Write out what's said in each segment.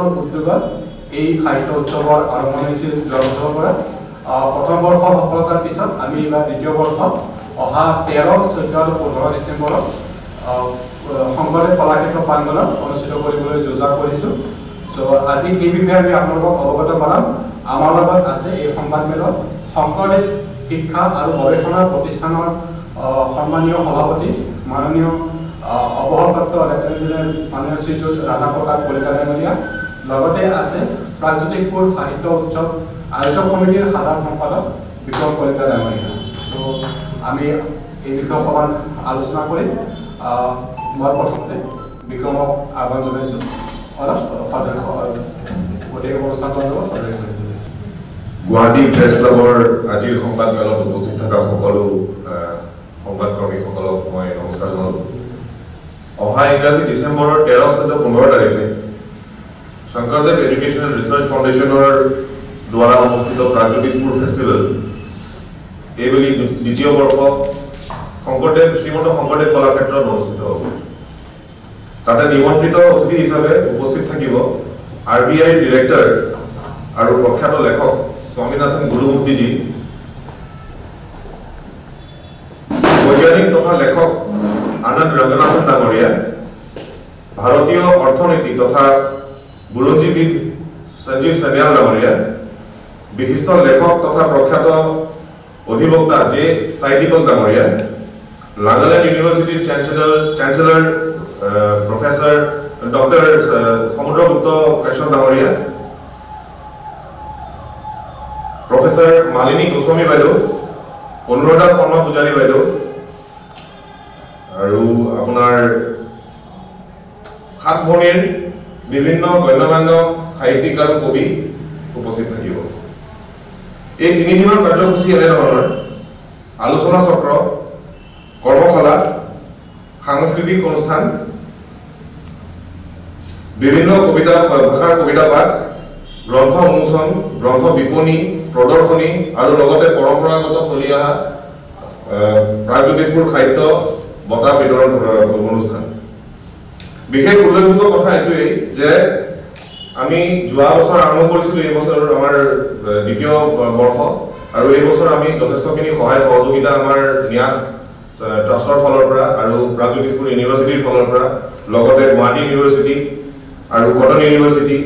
বছৰ উদ্যোগত এই সাহিত্য উৎসৱৰ আৰম্ভণি হৈছিল যোৱা বছৰৰ পৰা। প্ৰথম বৰ্ষৰ সফলতাৰ পিছত আমি এইবাৰ দ্বিতীয় বৰ্ষত অহা 13, 14 আৰু 15 ডিচেম্বৰত শংকৰদেৱ কলাক্ষেত্ৰ প্ৰাংগণত অনুষ্ঠিত কৰিবলৈ যোজনা কৰিছোঁ। আজি এই বিষয়ে আমি আপোনালোকক অৱগত কৰাম। আমাৰ লগত আছে এই সংবাদমেলত শংকৰদেৱ শিক্ষা আৰু গৱেষণা প্ৰতিষ্ঠানৰ সন্মানীয় সভাপতি মাননীয় অৱসৰপ্ৰাপ্ত লেফটেনেণ্ট জেনেৰেল মাননীয় শ্ৰীযুত ৰাণা প্ৰতাপ কলিতা ডাঙৰীয়া, লগতে আছে প্ৰাগজ্যোতিষপুৰ সাহিত্য উৎসৱ আয়োজক সমিতিৰ সাধাৰণ সম্পাদক বিক্ৰম কলিতা ডাঙৰীয়া। আমি এই বিষয়ে অকণমান আলোচনা কৰিম। মই প্ৰথমতে বিক্ৰমক আহ্বান জনাইছোঁ গোটেই অনুষ্ঠানটোৰ লগত সদস্য। গুৱাহাটী প্ৰেছ ক্লাবৰ আজিৰ সংবাদমেলত উপস্থিত থকা সকলো সংবাদকৰ্মীসকলক মই নমস্কাৰ জনালোঁ। অহা ইংৰাজী ডিচেম্বৰৰ 13, 14, 15 তাৰিখে শংকৰদেৱ এডুকেশ্যনেল ৰিচাৰ্চ ফাউণ্ডেশ্যনৰ দ্বাৰা অনুষ্ঠিত প্ৰাগজ্যোতিষপুৰ ফেষ্টিভেল এইবেলি দ্বিতীয় বৰ্ষ শ্ৰীমন্ত শংকৰদেৱ কলাক্ষেত্ৰত অনুষ্ঠিত হ'ব। তাতে নিমন্ত্ৰিত অতিথি হিচাপে উপস্থিত থাকিব RBI ডিৰেক্টৰ আৰু প্ৰখ্যাত লেখক স্বামীনাথন গুৰুমূৰ্তিজী, বৈজ্ঞানিক তথা লেখক আনন্দ ৰংগনাথন ডাঙৰীয়া, ভাৰতীয় অৰ্থনীতি তথা বুৰঞ্জীবিদ সঞ্জীৱ সান্যাল ডাঙৰীয়া, বিশিষ্ট লেখক তথা প্ৰখ্যাত অধিবক্তা জে সাইদীপক ডাঙৰীয়া, নাগালেণ্ড ইউনিভাৰ্চিটিৰ চেঞ্চেলৰ প্ৰফেসৰ ডক্টৰ সমুদ্ৰগুপ্ত কাশ্যপ ডাঙৰীয়া, প্ৰফেসৰ মালিনী গোস্বামী বাইদেউ, অনুৰাধা শৰ্মা পূজাৰী বাইদেউ আৰু আপোনাৰ সাত ভনীৰ বিভিন্ন গণ্যমান্য সাহিত্যিক আৰু কবি উপস্থিত থাকিব। এই 3 দিনৰ কাৰ্যসূচী এনেধৰণৰ: আলোচনা চক্ৰ, কৰ্মশালা, সাংস্কৃতিক অনুষ্ঠান, বিভিন্ন ভাষাৰ কবিতা পাঠ, গ্ৰন্থ উন্মোচন, গ্ৰন্থ বিপণী, প্ৰদৰ্শনী আৰু লগতে পৰম্পৰাগত চলি অহা প্ৰাগজ্যোতিষপুৰ সাহিত্য বঁটা বিতৰণ অনুষ্ঠান। বিশেষ উল্লেখযোগ্য কথা এইটোৱেই যে আমি যোৱা বছৰ আৰম্ভ কৰিছিলোঁ, এই বছৰ আমাৰ দ্বিতীয় বৰ্ষ, আৰু এই বছৰ আমি যথেষ্টখিনি সহায় সহযোগিতা আমাৰ ন্যাস ট্ৰাষ্টৰ ফালৰ পৰা আৰু প্ৰাগজ্যোতিষপুৰ ইউনিভাৰ্চিটিৰ ফালৰ পৰা, লগতে গুৱাহাটী ইউনিভাৰ্চিটি আৰু কটন ইউনিভাৰ্চিটি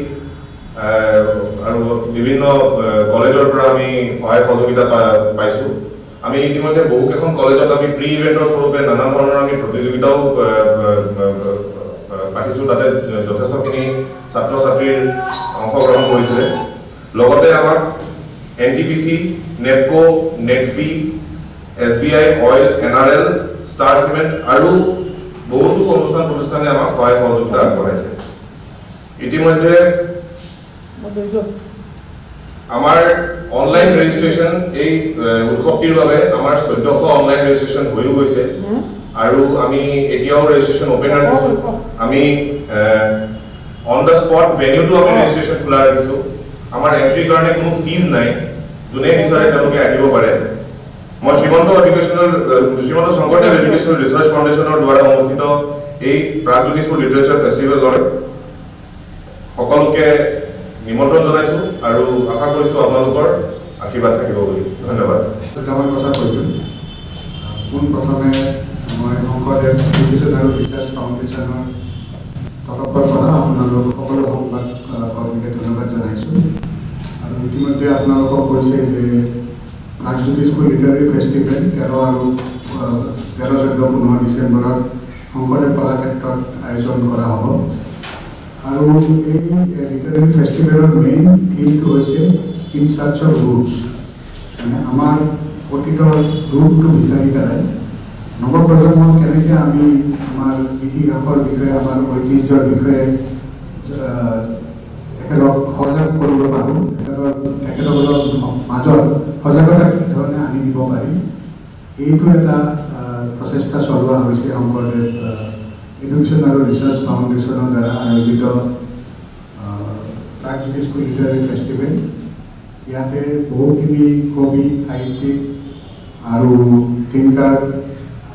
আৰু বিভিন্ন কলেজৰ পৰা আমি সহায় সহযোগিতা পাইছোঁ। আমি ইতিমধ্যে বহুকেইখন কলেজত আমি প্ৰি ইভেণ্টৰ স্বৰূপে নানা ধৰণৰ আমি প্ৰতিযোগিতাও পাতিছোঁ। তাতে যথেষ্টখিনি ছাত্ৰ ছাত্ৰীৰ অংশগ্ৰহণ কৰিছিলে। লগতে আমাক NTPC, NEEPCO, NEDFi, SBI, Oil, NRL, Star Cement আৰু বহুতো অনুষ্ঠান প্ৰতিষ্ঠানে আমাক সহায় সহযোগিতা আগবঢ়াইছে। ইতিমধ্যে আমাৰ অনলাইন ৰেজিষ্ট্ৰেশ্যন, এই উৎসৱটিৰ বাবে আমাৰ 1400 অনলাইন ৰেজিষ্ট্ৰেশ্যন হৈও গৈছে আৰু আমি এতিয়াও ৰেজিষ্ট্ৰেশ্যন অপেন ৰাখিছোঁ। আমি অন দ্য স্পট ভেনিউটো আমি ৰেজিষ্ট্ৰেশ্যন খোলা ৰাখিছোঁ। আমাৰ এণ্ট্ৰিৰ কাৰণে কোনো ফিজ নাই, যোনে বিচাৰে তেওঁলোকে আহিব পাৰে। মই শ্ৰীমন্ত শংকৰদেৱ এডুকেশ্যনেল ৰিচাৰ্চ ফাউণ্ডেশ্যনৰ দ্বাৰা অনুষ্ঠিত এই প্ৰাগজ্যোতিষপুৰ লিটাৰেচাৰ ফেষ্টিভেলৰ সকলোকে নিমন্ত্ৰণ জনাইছোঁ আৰু আশা কৰিছোঁ আপোনালোকৰ আশীৰ্বাদ থাকিব বুলি। ধন্যবাদ। দুটামান কথা কৈছোঁ। পোনপ্ৰথমে মই শংকৰদেৱ এডুকেশ্যন আৰু ৰিচাৰ্চ ফাউণ্ডেশ্যনৰ তৰফৰ পৰা আপোনালোক সকলো সংবাদ কৰ্মীকে ধন্যবাদ জনাইছোঁ। আৰু ইতিমধ্যে আপোনালোকক কৈছে যে প্ৰাগজ্যোতিষপুৰ লিটাৰেৰী ফেষ্টিভেল 13 আৰু 13, 14, 15 ডিচেম্বৰত শংকৰদেৱ কলাক্ষেত্ৰত আয়োজন কৰা হ'ব। আৰু এই লিটাৰেৰী ফেষ্টিভেলৰ মেইন থিমটো হৈছে ইন চাৰ্চ অফ ৰুটছ, মানে আমাৰ অতীতৰ ৰুটটো বিচাৰি পেলাই নৱপ্ৰজন্মক কেনেকৈ আমি আমাৰ ইতিহাসৰ বিষয়ে, আমাৰ ঐতিহ্যৰ বিষয়ে তেখেতক সজাগ কৰিব পাৰোঁ, তেখেতসকলৰ মাজত সজাগতা কি ধৰণে আনি দিব পাৰি, এইটো এটা প্ৰচেষ্টা চলোৱা হৈছে শংকৰদেৱ এডুকেশ্যন আৰু ৰিচাৰ্চ ফাউণ্ডেশ্যনৰ দ্বাৰা আয়োজিত প্ৰাগজ্যোতিষপুৰ লিটাৰেৰী ফেষ্টিভেল। ইয়াতে বহুখিনি কবি, সাহিত্যিক আৰু থিংকাৰ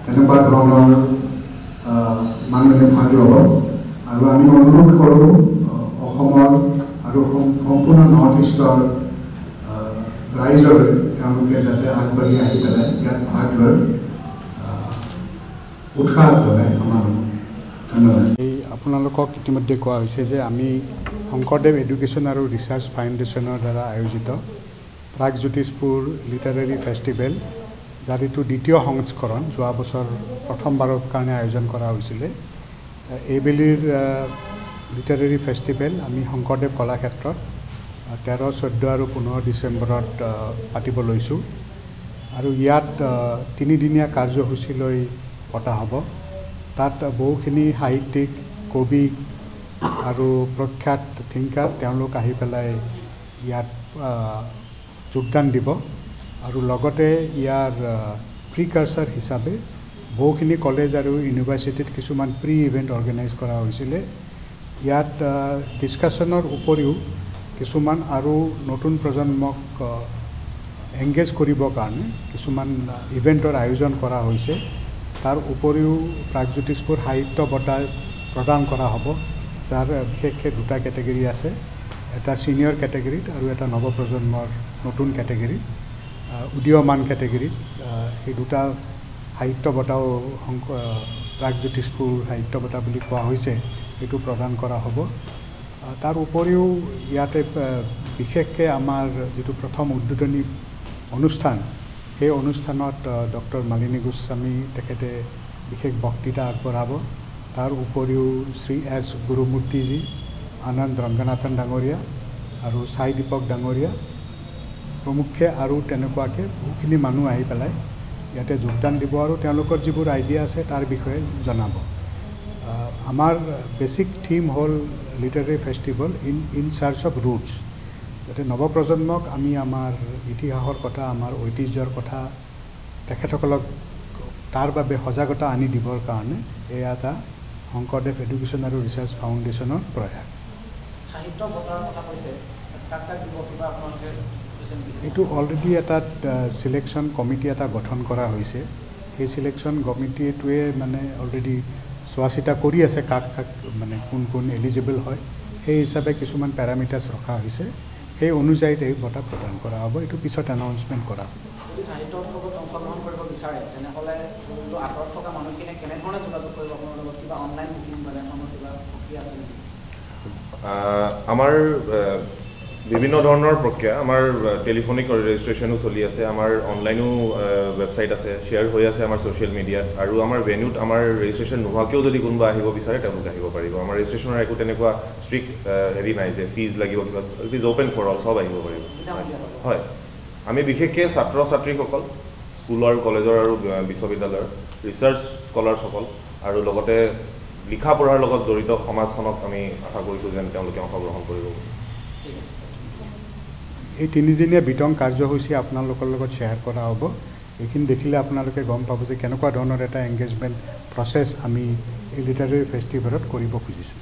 তেনেকুৱা ধৰণৰ মানুহে ভাগ ল'ব। আৰু আমি অনুৰোধ কৰোঁ অসমৰ আৰু সম্পূৰ্ণ নৰ্থ ইষ্টৰ ৰাইজলৈ তেওঁলোকে যাতে আগবাঢ়ি আহি পেলাই ইয়াত ভাগ লৈ উৎসাহ যোগায় আমাৰ ধন্যবাদ। এই আপোনালোকক ইতিমধ্যে কোৱা হৈছে যে আমি শংকৰদেৱ এডুকেশ্যন আৰু ৰিচাৰ্চ ফাউণ্ডেশ্যনৰ দ্বাৰা আয়োজিত প্ৰাগজ্যোতিষপুৰ লিটাৰেৰী ফেষ্টিভেল, যাৰ এইটো দ্বিতীয় সংস্কৰণ, যোৱা বছৰ প্ৰথমবাৰৰ কাৰণে আয়োজন কৰা হৈছিলে। এইবেলিৰ লিটাৰেৰী ফেষ্টিভেল আমি শংকৰদেৱ কলাক্ষেত্ৰত 13, 14 আৰু 15 ডিচেম্বৰত পাতিব লৈছোঁ আৰু ইয়াত 3দিনীয়া কাৰ্যসূচী লৈ পতা হ'ব। তাত বহুখিনি সাহিত্যিক, কবি আৰু প্ৰখ্যাত থিংকাৰ তেওঁলোক আহি পেলাই ইয়াত যোগদান দিব আৰু লগতে ইয়াৰ প্ৰিকাৰ্চাৰ হিচাপে বহুখিনি কলেজ আৰু ইউনিভাৰ্চিটিত কিছুমান প্ৰি ইভেণ্ট অৰ্গেনাইজ কৰা হৈছিলে। ইয়াত ডিছকাশ্যনৰ উপৰিও কিছুমান আৰু নতুন প্ৰজন্মক এংগেজ কৰিবৰ কাৰণে কিছুমান ইভেণ্টৰ আয়োজন কৰা হৈছে। তাৰ উপৰিও প্ৰাগজ্যোতিষপুৰ সাহিত্য বঁটা প্ৰদান কৰা হ'ব, যাৰ বিশেষকৈ 2টা কেটেগৰী আছে, এটা ছিনিয়ৰ কেটেগৰীত আৰু এটা নৱপ্ৰজন্মৰ নতুন কেটেগৰীত, উদীয়মান কেটেগৰীত। সেই 2টা সাহিত্য বঁটাও প্ৰাগজ্যোতিষপুৰ সাহিত্য বঁটা বুলি কোৱা হৈছে, এইটো প্ৰদান কৰা হ'ব। তাৰ উপৰিও ইয়াতে বিশেষকৈ আমাৰ যিটো প্ৰথম উদ্বোধনী অনুষ্ঠান, সেই অনুষ্ঠানত ডক্টৰ মালিনী গোস্বামী তেখেতে বিশেষ বক্তৃতা আগবঢ়াব। তাৰ উপৰিও শ্ৰী এছ গুৰুমূৰ্তিজী, আনন্দ ৰংগনাথন ডাঙৰীয়া আৰু চাই দীপক ডাঙৰীয়া প্ৰমুখ্যে আৰু তেনেকুৱাকৈ বহুখিনি মানুহ আহি পেলাই ইয়াতে যোগদান দিব আৰু তেওঁলোকৰ যিবোৰ আইডিয়া আছে তাৰ বিষয়ে জনাব। আমাৰ বেছিক থিম হ'ল literary festival in search of roots, যাতে নৱপ্ৰজন্মক আমি আমাৰ ইতিহাসৰ কথা, আমাৰ ঐতিহ্যৰ কথা তেখেতসকলক তাৰ বাবে সজাগতা আনি দিবৰ কাৰণে এয়া এটা শংকৰদেৱ এডুকেশ্যন আৰু ৰিচাৰ্চ ফাউণ্ডেশ্যনৰ প্ৰয়াস। এইটো অলৰেডি এটা চিলেকশ্যন কমিটি এটা গঠন কৰা হৈছে। সেই চিলেকশ্যন কমিটিটোৱে মানে অলৰেডি চোৱা চিতা কৰি আছে কাক কাক মানে কোন কোন এলিজিবল হয়, সেই হিচাপে কিছুমান পেৰামিটাৰ্ছ ৰখা হৈছে। সেই অনুযায়ী এই বঁটা প্ৰদান কৰা হ'ব। এইটো পিছত এনাউন্সমেণ্ট কৰা হ'ব। আমাৰ বিভিন্ন ধৰণৰ প্ৰক্ৰিয়া, আমাৰ টেলিফোনিক ৰেজিষ্ট্ৰেশ্যনো চলি আছে, আমাৰ অনলাইনো ৱেবছাইট আছে, শ্বেয়াৰ হৈ আছে আমাৰ ছ'চিয়েল মিডিয়াত, আৰু আমাৰ ভেন্যুত আমাৰ ৰেজিষ্ট্ৰেশ্যন নোহোৱাকৈও যদি কোনোবা আহিব বিচাৰে তেওঁলোকে আহিব পাৰিব। আমাৰ ৰেজিষ্ট্ৰেশ্যনৰ একো তেনেকুৱা ষ্ট্ৰিক্ট হেৰি নাই যে ফিজ লাগিব কিবা, it is open for all, চব আহিব পাৰিব। হয়, আমি বিশেষকৈ ছাত্ৰ ছাত্ৰীসকল, স্কুল আৰু কলেজৰ আৰু বিশ্ববিদ্যালয়ৰ ৰিচাৰ্চ স্কলাৰছসকল আৰু লগতে লিখা পঢ়াৰ লগত জড়িত সমাজখনক আমি আশা কৰিছোঁ যেন তেওঁলোকে অংশগ্ৰহণ কৰিব। এই 3দিনীয়া বিতং কাৰ্যসূচী আপোনালোকৰ লগত শ্বেয়াৰ কৰা হ'ব। এইখিনি দেখিলে আপোনালোকে গম পাব যে কেনেকুৱা ধৰণৰ এটা এংগেজমেণ্ট প্ৰচেছ আমি এই লিটাৰেৰী ফেষ্টিভেলত কৰিব খুজিছোঁ।